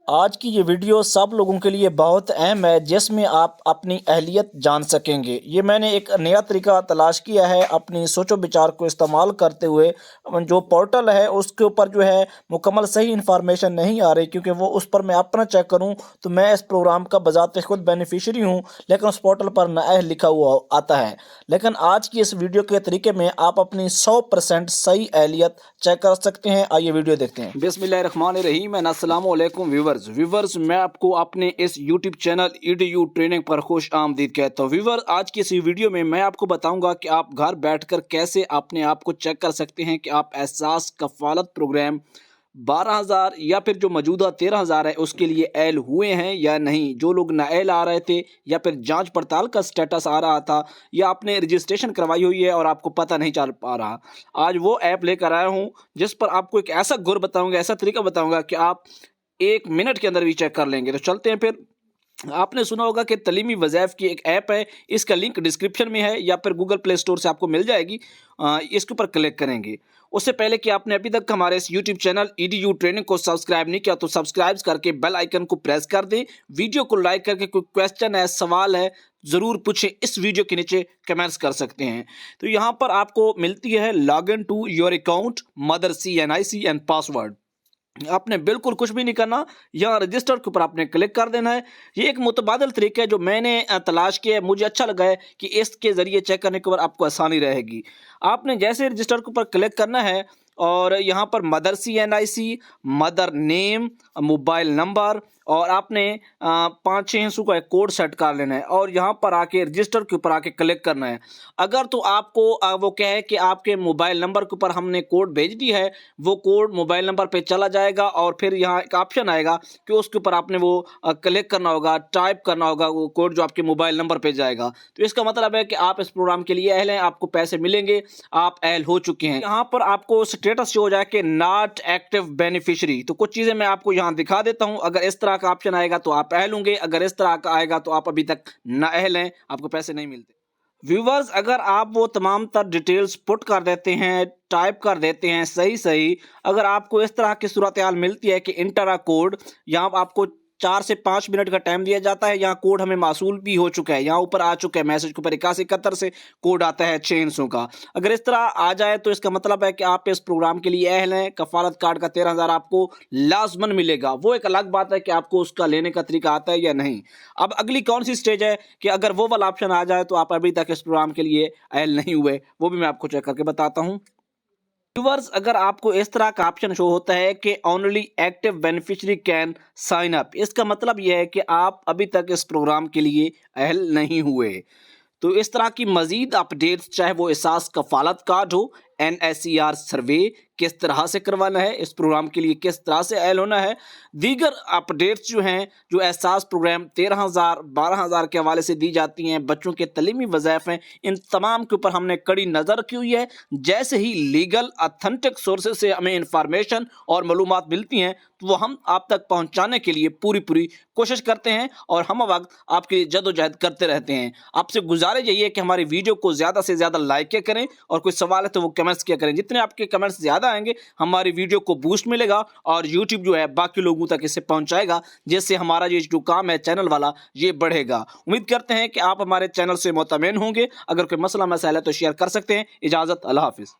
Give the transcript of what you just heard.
آج کی یہ ویڈیو سب لوگوں کے لیے بہت اہم ہے جس میں آپ اپنی اہلیت جان سکیں گے۔ یہ میں نے ایک نیا طریقہ تلاش کیا ہے اپنی سوچ و بچار کو استعمال کرتے ہوئے۔ جو پورٹل ہے اس کے اوپر جو ہے مکمل صحیح انفارمیشن نہیں آ رہی، کیونکہ وہ اس پر میں اپنا چیک کروں تو میں اس پروگرام کا بذات خود بینیفیشری ہوں، لیکن اس پورٹل پر نااہل لکھا ہوا آتا ہے۔ لیکن آج کی اس ویڈیو کے طریقے میں آپ اپنی 100% صحیح اہلیت چیک کر سکتے ہیں۔ آئیے ویڈیو دیکھتے ہیں۔ بسم اللہ الرحمن الرحیم۔ السلام علیکم ویورز، میں آپ کو اپنے اس یوٹیوب چینل EDU ٹریننگ پر خوش آمدید کہتا ہوں۔ ویور، آج کی اس ویڈیو میں آپ کو بتاؤں گا کہ آپ گھر بیٹھ کر کیسے اپنے آپ کو چیک کر سکتے ہیں کہ آپ احساس کفالت پروگرام 12,000 یا پھر جو موجودہ 13,000 ہے اس کے لیے اہل ہوئے ہیں یا نہیں۔ جو لوگ نااہل آ رہے تھے یا پھر جانچ پڑتال کا سٹیٹس آ رہا تھا یا آپ نے رجسٹریشن کروائی ہوئی ہے اور آپ کو پتہ نہیں چل پا رہا، آج وہ ایپ لے کر آیا ہوں جس پر آپ کو ایک ایسا گر بتاؤں گا، ایسا طریقہ بتاؤں گا کہ آپ 1 منٹ کے اندر بھی چیک کر لیں گے۔ تو چلتے ہیں پھر۔ آپ نے سنا ہوگا کہ تعلیمی وظائف کی ایک ایپ ہے، اس کا لنک ڈسکرپشن میں ہے یا پھر گوگل پلے اسٹور سے آپ کو مل جائے گی۔ اس کے اوپر کلک کریں گے۔ اس سے پہلے کہ آپ نے ابھی تک ہمارے اس یوٹیوب چینل EDU ٹریننگ کو سبسکرائب نہیں کیا تو سبسکرائب کر کے بیل آئیکن کو پریس کر دیں۔ ویڈیو کو لائک کر کے کوئی کویسچن ہے، سوال ہے، ضرور پوچھیں، اس ویڈیو کے نیچے کمنٹس کر سکتے ہیں۔ تو یہاں پر آپ کو ملتی ہے log in to your account, mother CNIC and password. آپ نے بالکل کچھ بھی نہیں کرنا، یہاں رجسٹر کے اوپر آپ نے کلک کر دینا ہے۔ یہ ایک متبادل طریقہ ہے جو میں نے تلاش کیا ہے، مجھے اچھا لگا ہے کہ اس کے ذریعے چیک کرنے کے اوپر آپ کو آسانی رہے گی۔ آپ نے جیسے رجسٹر کے اوپر کلک کرنا ہے اور یہاں پر مدر CNIC، مدر نیم، موبائل نمبر اور آپ نے 5-6 ہندسوں کا ایک کوڈ سیٹ کر لینا ہے اور یہاں پر آ کے رجسٹر کے اوپر آ کے کلک کرنا ہے۔ اگر تو آپ کو وہ کہے کہ آپ کے موبائل نمبر کے اوپر ہم نے کوڈ بھیج دی ہے، وہ کوڈ موبائل نمبر پہ چلا جائے گا اور پھر یہاں ایک آپشن آئے گا کہ اس کے اوپر آپ نے وہ کلک کرنا ہوگا، ٹائپ کرنا ہوگا وہ کوڈ جو آپ کے موبائل نمبر پہ جائے گا۔ تو اس کا مطلب ہے کہ آپ اس پروگرام کے لیے اہل ہیں، آپ کو پیسے ملیں گے، آپ اہل ہو چکے ہیں۔ یہاں پر آپ کو سٹیٹس شو ہو جائے کہ ناٹ ایکٹیو بینیفیشری، تو کچھ چیزیں میں آپ کو یہاں دکھا دیتا ہوں۔ اگر اس طرح کا آپشن آئے گا تو آپ اہل ہوں گے، اگر اس طرح کا آئے گا تو آپ ابھی تک نااہل ہیں، آپ کو پیسے نہیں ملتے۔ ویورز، اگر آپ وہ تمام تر ڈیٹیلز پٹ کر دیتے ہیں، ٹائپ کر دیتے ہیں صحیح، اگر آپ کو اس طرح کی صورتحال ملتی ہے کہ انٹر کوڈ، یہاں آپ کو 4 سے 5 منٹ کا ٹائم دیا جاتا ہے، یہاں کوڈ ہمیں موصول بھی ہو چکا ہے، یہاں اوپر آ چکا ہے، میسج کے اوپر 8171 سے کوڈ آتا ہے 6 ہندسوں کا۔ اگر اس طرح آ جائے تو اس کا مطلب ہے کہ آپ اس پروگرام کے لیے اہل ہیں، کفالت کارڈ کا 13,000 آپ کو لازمن ملے گا۔ وہ ایک الگ بات ہے کہ آپ کو اس کا لینے کا طریقہ آتا ہے یا نہیں۔ اب اگلی کون سی سٹیج ہے کہ اگر وہ والا آپشن آ جائے تو آپ ابھی تک اس پروگرام کے لیے اہل نہیں ہوئے، وہ بھی میں آپ کو چیک کر کے بتاتا ہوں۔ ویورز، اگر آپ کو اس طرح کا آپشن شو ہوتا ہے کہ only active beneficiary can sign up, اس کا مطلب یہ ہے کہ آپ ابھی تک اس پروگرام کے لیے اہل نہیں ہوئے۔ تو اس طرح کی مزید اپڈیٹس، چاہے وہ احساس کفالت کارڈ ہو، NSER سروے کس طرح سے کروانا ہے، اس پروگرام کے لیے کس طرح سے اہل ہونا ہے، دیگر اپڈیٹس جو ہیں جو احساس پروگرام 13,000 12,000 کے حوالے سے دی جاتی ہیں، بچوں کے تعلیمی وظائف ہیں، ان تمام کے اوپر ہم نے کڑی نظر رکھی ہوئی ہے۔ جیسے ہی لیگل اتھینٹک سورسز سے ہمیں انفارمیشن اور معلومات ملتی ہیں تو وہ ہم آپ تک پہنچانے کے لیے پوری کوشش کرتے ہیں اور ہم وقت آپ کی جد و جہد کرتے رہتے ہیں۔ آپ سے گزارش یہی ہے کہ ہماری ویڈیو کو زیادہ سے زیادہ لائک کیا کریں اور کوئی سوال ہے تو وہ کمنٹس کیا کریں۔ جتنے آپ کے کمنٹس زیادہ آئیں گے ہماری ویڈیو کو بوسٹ ملے گا اور یوٹیوب جو ہے باقی لوگوں تک اسے پہنچائے گا، جس سے ہمارا یہ جو کام ہے چینل والا یہ بڑھے گا۔ امید کرتے ہیں کہ آپ ہمارے چینل سے مطمئن ہوں گے۔ اگر کوئی مسئلہ مسائل ہے تو شیئر کر سکتے ہیں۔ اجازت، اللہ حافظ۔